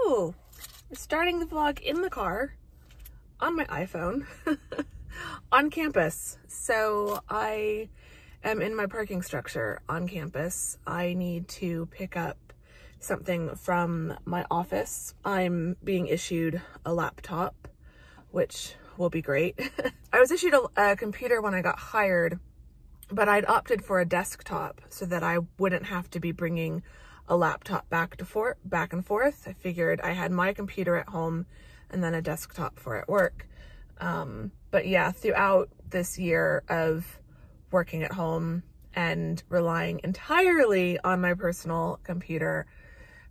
Hello! I'm starting the vlog in the car on my iPhone on campus. So I am in my parking structure on campus. I need to pick up something from my office. I'm being issued a laptop, which will be great. I was issued a computer when I got hired, but I'd opted for a desktop so that I wouldn't have to be bringing a laptop back and forth. I figured I had my computer at home and then a desktop for at work. But yeah, throughout this year of working at home and relying entirely on my personal computer,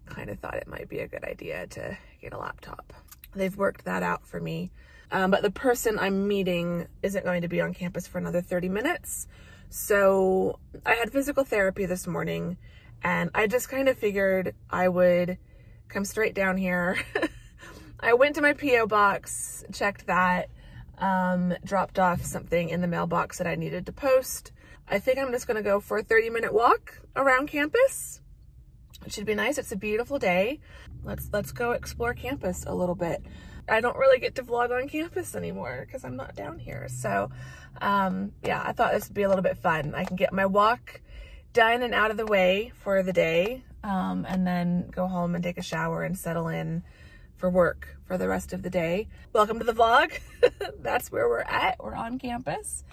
kind of thought it might be a good idea to get a laptop. They've worked that out for me. But the person I'm meeting isn't going to be on campus for another 30 minutes. So I had physical therapy this morning, and I just kind of figured I would come straight down here. I went to my P.O. box, checked that, dropped off something in the mailbox that I needed to post. I think I'm just gonna go for a 30-minute walk around campus. It should be nice. It's a beautiful day. Let's go explore campus a little bit. I don't really get to vlog on campus anymore because I'm not down here. So yeah, I thought this would be a little bit fun. I can get my walk done and out of the way for the day, and then go home and take a shower and settle in for work for the rest of the day. Welcome to the vlog. That's where we're at. We're on campus.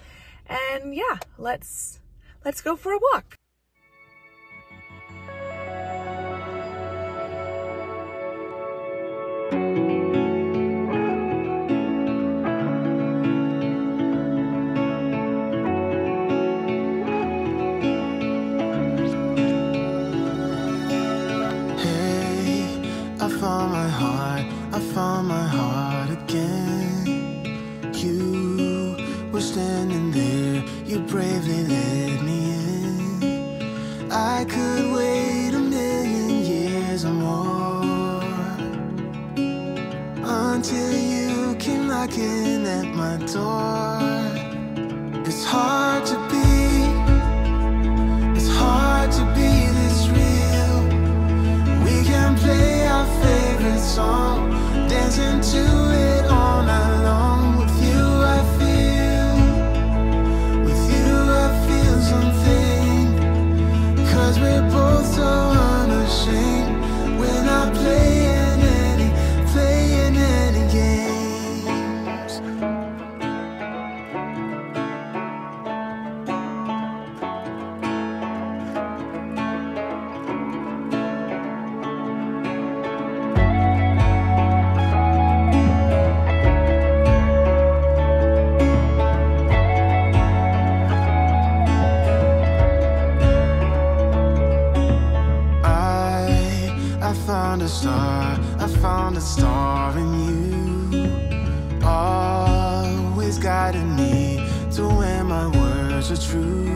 And yeah, let's go for a walk. I found my heart again. You were standing there, you bravely let me in. I could wait 1,000,000 years or more until you came knocking at my door. It's hard to be this real. We can play our favorite song, dancing to it all night long. With you I feel something, 'cause we're both so unashamed. We're not playing any games. I found a star in you, always guiding me to where my words are true.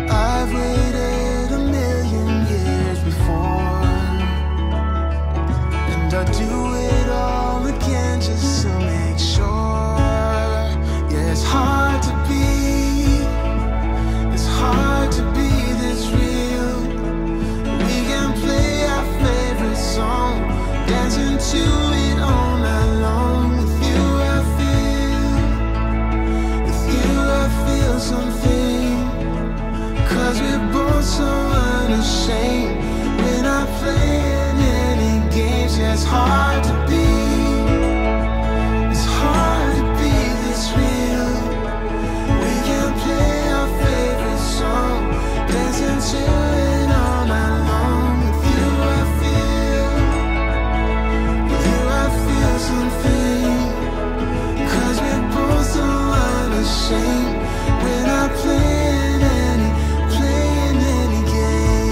I've waited 1,000,000 years before, and I'd do it all again just to make sure. Yeah, it's hard to be this real. We can play our favorite song, dancing to it all night long. With you I feel something, 'cause we're both so unashamed. We're not playing any games. Yeah, it's hard to be this real. We can play our favorite song, dancing to it all night long. With you I feel something, 'cause we're both so unashamed. We're not playing any games.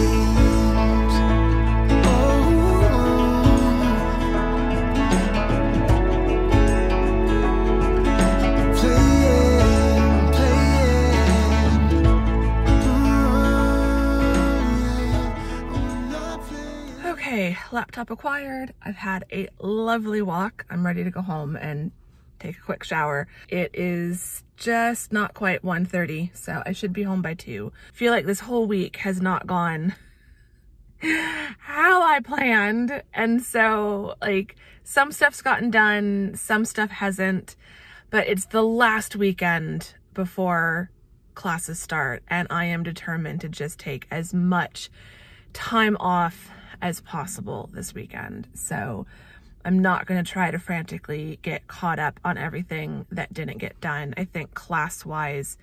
Okay, laptop acquired. I've had a lovely walk. I'm ready to go home and take a quick shower. It is just not quite 1:30, so I should be home by 2. I feel like this whole week has not gone how I planned. And so like some stuff's gotten done, some stuff hasn't, but it's the last weekend before classes start, and I am determined to just take as much time off as possible this weekend. So I'm not going to try to frantically get caught up on everything that didn't get done. I think class-wise,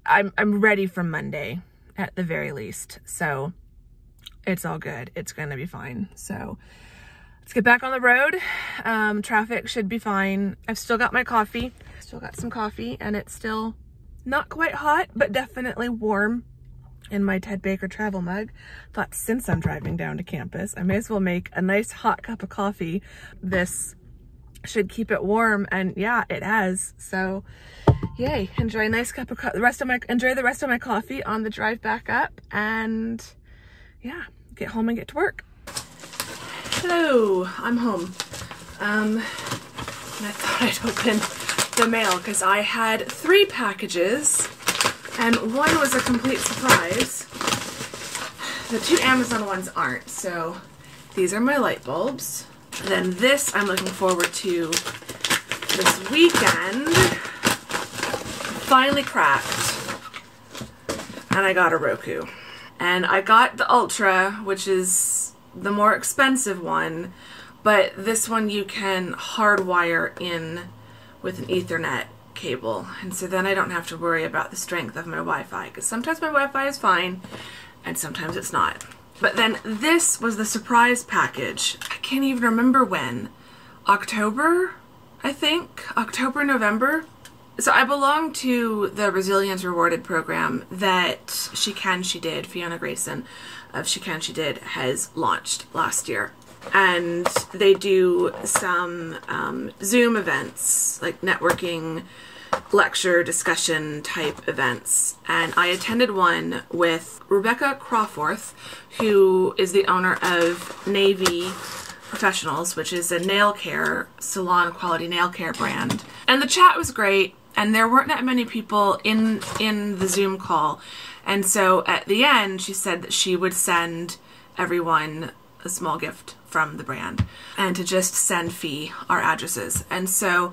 I'm ready for Monday at the very least. So it's all good. It's going to be fine. So let's get back on the road. Traffic should be fine. I've still got my coffee. Still got some coffee, and it's still not quite hot, but definitely warm in my Ted Baker travel mug. Thought since I'm driving down to campus, I may as well make a nice hot cup of coffee. This should keep it warm, and yeah, it has. So yay, enjoy a nice cup of enjoy the rest of my coffee on the drive back up, and yeah, get home and get to work. Hello, I'm home. And I thought I'd open the mail because I had 3 packages and one was a complete surprise. The 2 Amazon ones aren't. So these are my light bulbs. Then this I'm looking forward to this weekend. Finally cracked. And I got a Roku. And I got the Ultra, which is the more expensive one, but this one you can hardwire in with an Ethernet cable, and so then I don't have to worry about the strength of my Wi-Fi, because sometimes my Wi-Fi is fine and sometimes it's not. But then this was the surprise package. I can't even remember when. October, I think. October, November. So I belong to the Resilience Rewarded program that She Can, She Did, Fiona Grayson of She Can, She Did, has launched last year. And they do some Zoom events, like networking, lecture, discussion type events. And I attended one with Rebecca Crawforth, who is the owner of Navy Professionals, which is a nail care, salon quality nail care brand. And the chat was great, and there weren't that many people in the Zoom call. And so at the end, she said that she would send everyone a small gift from the brand and to just send Fee our addresses. And so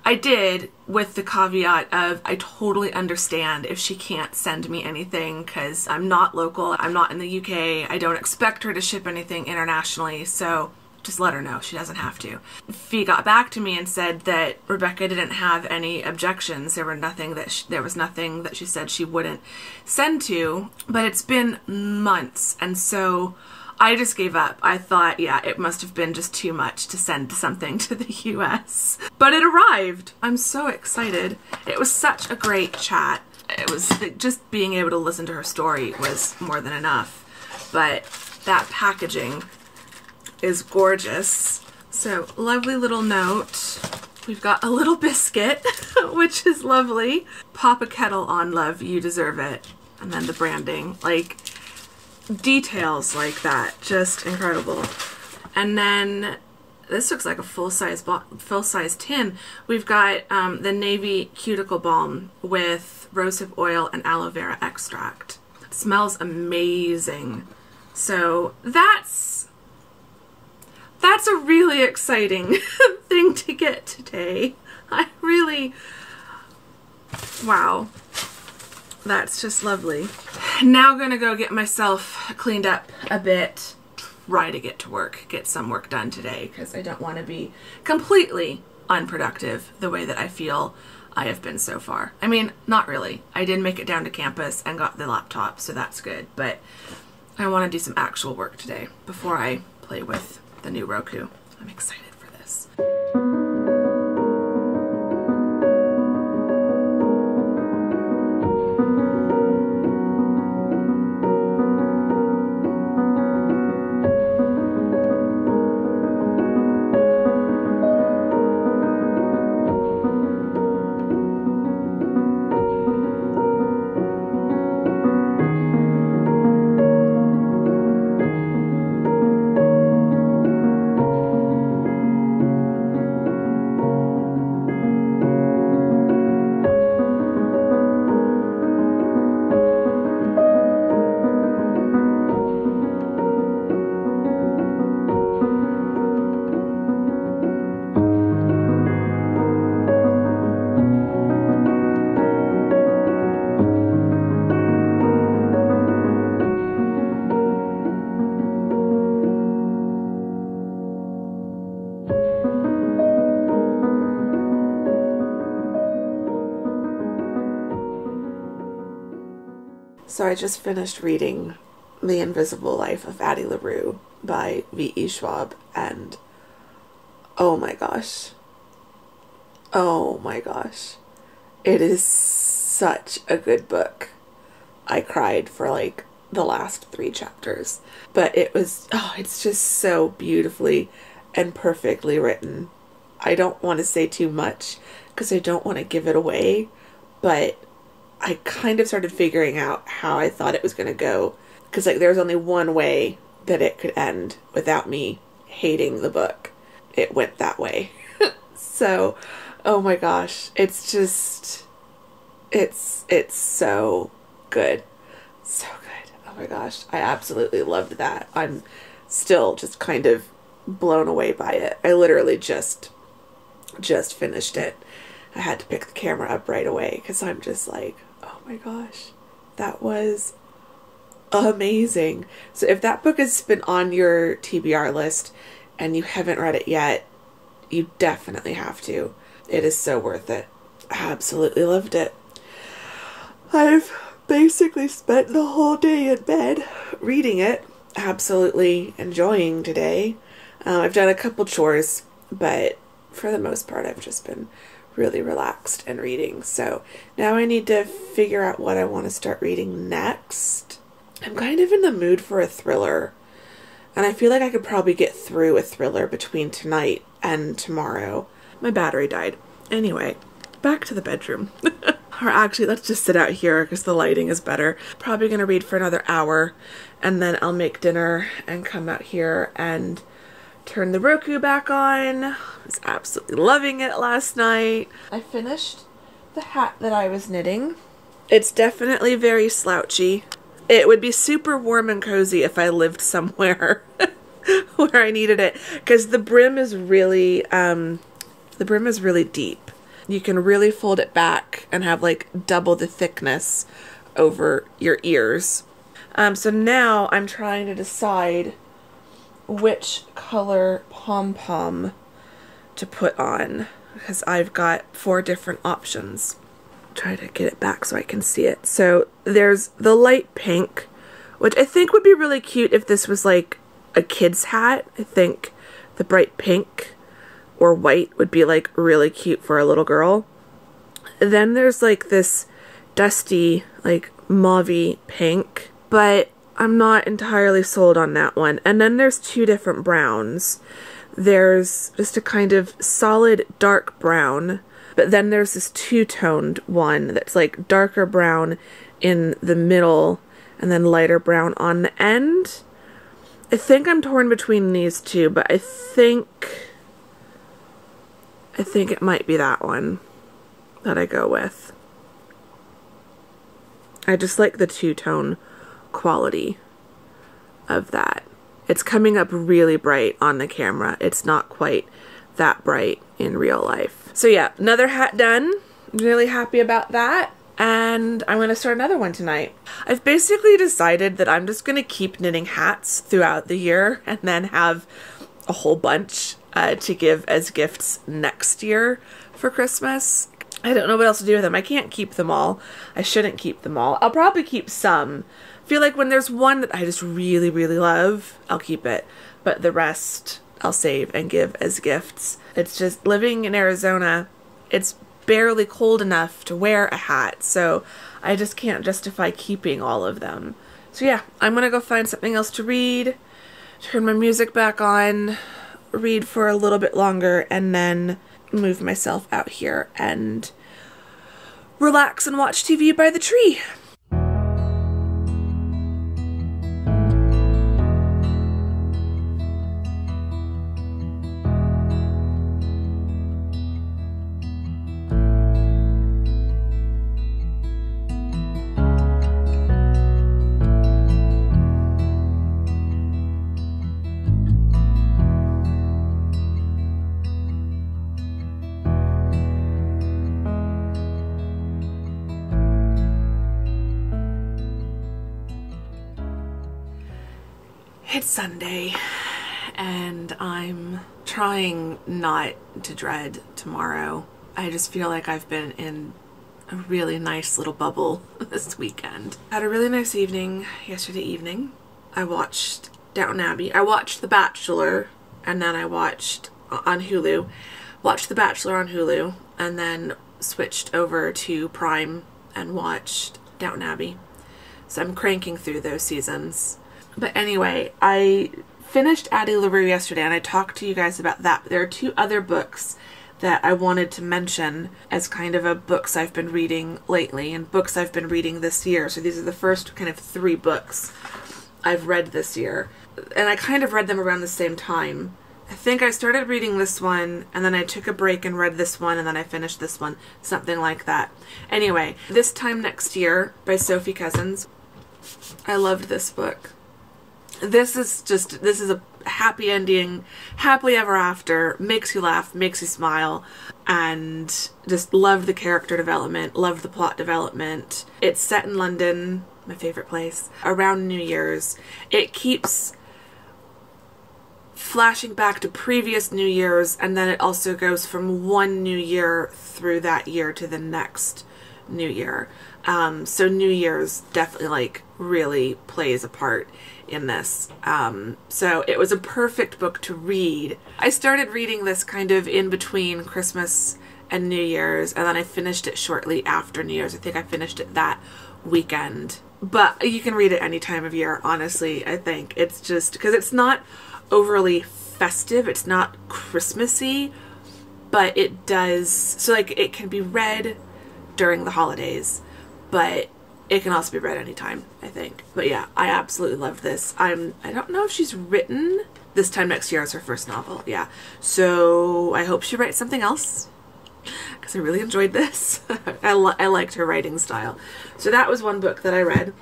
I did, with the caveat of I totally understand if she can't send me anything because I'm not local, I'm not in the UK, I don't expect her to ship anything internationally, so just let her know. She doesn't have to. Fee got back to me and said that Rebecca didn't have any objections. There was nothing that she said she wouldn't send to, but it's been months, and so I just gave up. I thought, yeah, it must have been just too much to send something to the US. But it arrived. I'm so excited. It was such a great chat. It was just being able to listen to her story was more than enough. But that packaging is gorgeous. So lovely little note. We've got a little biscuit, which is lovely. Pop a kettle on, love, you deserve it. And then the branding, like details like that, just incredible. And then this looks like a full-size tin. We've got the Navy Cuticle Balm with rosehip oil and aloe vera extract. It smells amazing. So that's a really exciting thing to get today. I really, wow. That's just lovely. Now gonna go get myself cleaned up a bit, try to get to work, get some work done today, because I don't want to be completely unproductive the way that I feel I have been so far. I mean, not really. I did make it down to campus and got the laptop, so that's good, but I want to do some actual work today before I play with the new Roku. I'm excited for this. So I just finished reading The Invisible Life of Addie LaRue by V.E. Schwab, and oh my gosh. Oh my gosh. It is such a good book. I cried for like the last 3 chapters, but it was, oh, it's just so beautifully and perfectly written. I don't want to say too much because I don't want to give it away, but I kind of started figuring out how I thought it was going to go, because like there's only one way that it could end without me hating the book. It went that way. So, oh my gosh, it's just, it's so good. So good. Oh my gosh, I absolutely loved that. I'm still just kind of blown away by it. I literally just finished it. I had to pick the camera up right away because I'm just like, oh my gosh, that was amazing. So if that book has been on your TBR list and you haven't read it yet, you definitely have to. It is so worth it. I absolutely loved it. I've basically spent the whole day in bed reading it. Absolutely enjoying today. I've done a couple chores, but for the most part I've just been really relaxed and reading. So now I need to figure out what I want to start reading next. I'm kind of in the mood for a thriller, and I feel like I could probably get through a thriller between tonight and tomorrow. My battery died. Anyway, back to the bedroom. Or actually, let's just sit out here because the lighting is better. Probably going to read for another hour, and then I'll make dinner and come out here and turn the Roku back on. I was absolutely loving it last night. I finished the hat that I was knitting. It's definitely very slouchy. It would be super warm and cozy if I lived somewhere where I needed it, because the brim is really deep. You can really fold it back and have like double the thickness over your ears. So now I'm trying to decide which color pom-pom to put on, because I've got 4 different options. Try to get it back so I can see it. So there's the light pink, which I think would be really cute if this was like a kid's hat. I think the bright pink or white would be like really cute for a little girl. Then there's like this dusty like mauvey pink, but I'm not entirely sold on that one. And then there's 2 different browns. There's just a kind of solid dark brown, but then there's this 2-toned one that's like darker brown in the middle and then lighter brown on the end. I think I'm torn between these 2, but I think it might be that one that I go with. I just like the 2-tone quality of that. It's coming up really bright on the camera. It's not quite that bright in real life. So yeah, another hat done. I'm really happy about that. And I'm going to start another one tonight. I've basically decided that I'm just going to keep knitting hats throughout the year and then have a whole bunch to give as gifts next year for Christmas. I don't know what else to do with them. I can't keep them all. I shouldn't keep them all. I'll probably keep some. I feel like when there's one that I just really, really love, I'll keep it. But the rest I'll save and give as gifts. It's just living in Arizona, it's barely cold enough to wear a hat, so I just can't justify keeping all of them. So yeah, I'm gonna go find something else to read, turn my music back on, read for a little bit longer, and then move myself out here and relax and watch TV by the tree. It's Sunday, and I'm trying not to dread tomorrow. I just feel like I've been in a really nice little bubble this weekend. I had a really nice evening yesterday evening. I watched Downton Abbey. I watched The Bachelor, and then I watched on Hulu. Watched The Bachelor on Hulu, and then switched over to Prime and watched Downton Abbey. So I'm cranking through those seasons. But anyway, I finished Addie LaRue yesterday, and I talked to you guys about that. There are 2 other books that I wanted to mention as kind of a books I've been reading lately and books I've been reading this year. So these are the first kind of 3 books I've read this year. And I kind of read them around the same time. I think I started reading this one, and then I took a break and read this one, and then I finished this one. Something like that. Anyway, This Time Next Year by Sophie Cousins. I loved this book. This is a happy ending, happily ever after, makes you laugh, makes you smile, and just love the character development, love the plot development. It's set in London, my favorite place, around New Year's. It keeps flashing back to previous New Year's, and then it also goes from one New Year through that year to the next New Year. So New Year's definitely like really plays a part in this. So it was a perfect book to read. I started reading this kind of in between Christmas and New Year's, and then I finished it shortly after New Year's. I think I finished it that weekend. But you can read it any time of year, honestly, I think. It's just because it's not overly festive, it's not Christmassy, but it does, so like it can be read during the holidays, but it can also be read anytime, I think. But yeah, I absolutely loved this. I don't know if she's written This Time Next Year as her first novel. Yeah. So I hope she writes something else, because I really enjoyed this. I liked her writing style. So that was one book that I read.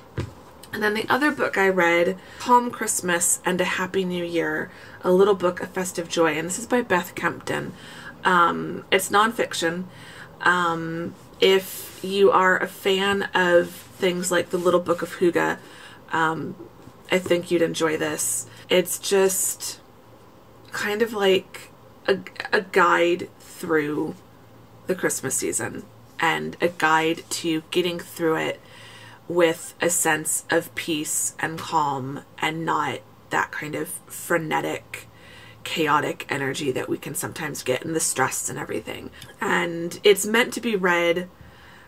And then the other book I read, Calm Christmas and a Happy New Year, A Little Book of Festive Joy. And this is by Beth Kempton. It's nonfiction. If you are a fan of things like The Little Book of Huga, I think you'd enjoy this. It's just kind of like a guide through the Christmas season and a guide to getting through it with a sense of peace and calm and not that kind of frenetic, chaotic energy that we can sometimes get in the stress and everything. And it's meant to be read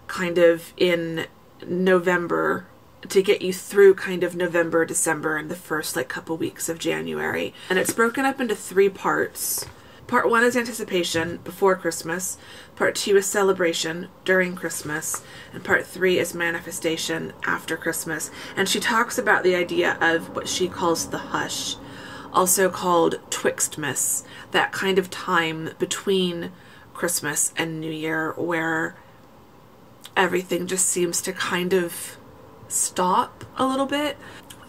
kind of in November to get you through kind of November, December, and the first like couple weeks of January. And it's broken up into 3 parts. Part 1 is anticipation, before Christmas. Part 2 is celebration, during Christmas. And Part 3 is manifestation, after Christmas. And she talks about the idea of what she calls the hush, also called Twixtmas, that kind of time between Christmas and New Year where everything just seems to kind of stop a little bit.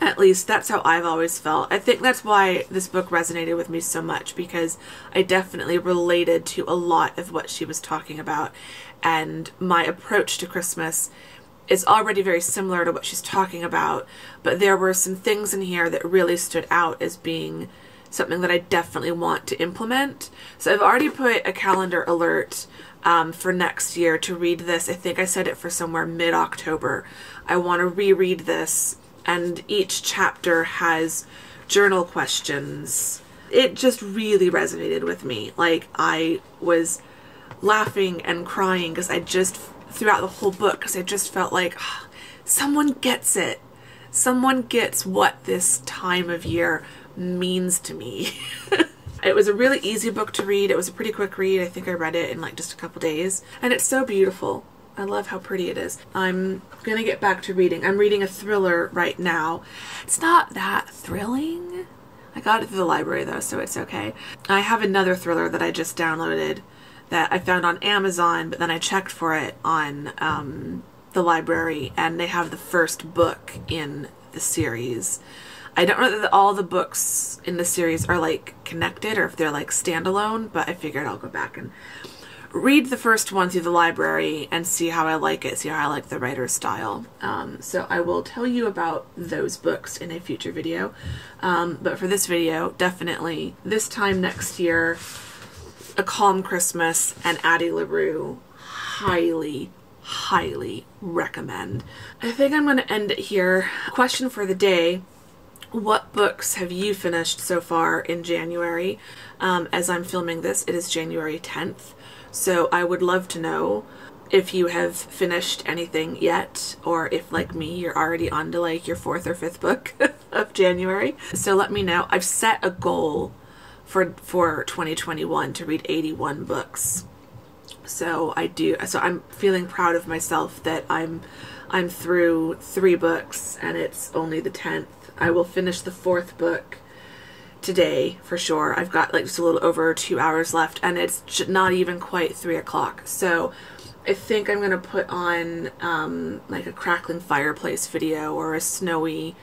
At least that's how I've always felt. I think that's why this book resonated with me so much, because I definitely related to a lot of what she was talking about, and my approach to Christmas is already very similar to what she's talking about, but there were some things in here that really stood out as being something that I definitely want to implement. So I've already put a calendar alert for next year to read this. I think I set it for somewhere mid-October. I want to reread this, and each chapter has journal questions. It just really resonated with me. Like, I was laughing and crying because throughout the whole book, because I just felt like someone gets it. Someone gets what this time of year means to me. It was a really easy book to read. It was a pretty quick read. I think I read it in like just a couple days. And it's so beautiful. I love how pretty it is. I'm gonna get back to reading. I'm reading a thriller right now. It's not that thrilling. I got it through the library though, so it's okay. I have another thriller that I just downloaded that I found on Amazon, but then I checked for it on the library, and they have the first book in the series. I don't know that all the books in the series are like connected or if they're like standalone, but I figured I'll go back and read the first one through the library and see how I like it, see how I like the writer's style. So I will tell you about those books in a future video. But for this video, definitely This Time Next Year, A Calm Christmas, and Addie LaRue. Highly, highly recommend. I think I'm going to end it here. Question for the day: what books have you finished so far in January? As I'm filming this, it is January 10th. So I would love to know if you have finished anything yet, or if, like me, you're already on to like your 4th or 5th book of January. So let me know. I've set a goal for 2021 to read 81 books. So I'm feeling proud of myself that I'm through 3 books and it's only the 10th. I will finish the 4th book today for sure. I've got like just a little over 2 hours left, and it's not even quite 3 o'clock. So I think I'm gonna put on like a crackling fireplace video or a snowy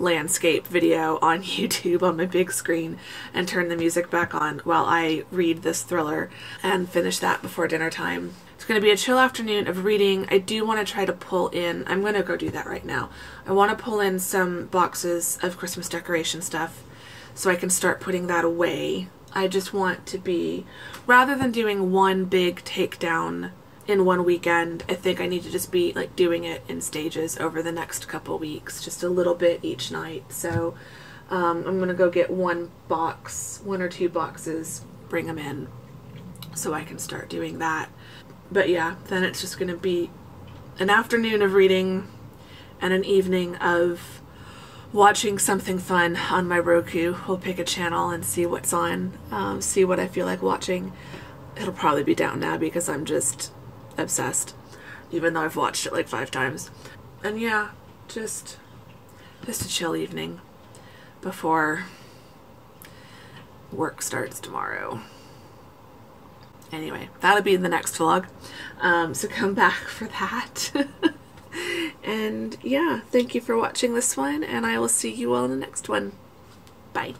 landscape video on YouTube on my big screen, and turn the music back on while I read this thriller and finish that before dinner time. It's going to be a chill afternoon of reading. I do want to try to pull in, I'm going to go do that right now. I want to pull in some boxes of Christmas decoration stuff so I can start putting that away. I just want to be, rather than doing one big takedown in one weekend, I think I need to just be like doing it in stages over the next couple weeks, just a little bit each night. So I'm gonna go get one or two boxes, bring them in so I can start doing that. But yeah, then it's just gonna be an afternoon of reading and an evening of watching something fun on my Roku. We'll pick a channel and see what's on, see what I feel like watching. It'll probably be Downton Abbey because I'm just obsessed, even though I've watched it like 5 times. And yeah, just a chill evening before work starts tomorrow. Anyway, that'll be in the next vlog, so come back for that. And yeah, thank you for watching this one, and I will see you all in the next one. Bye.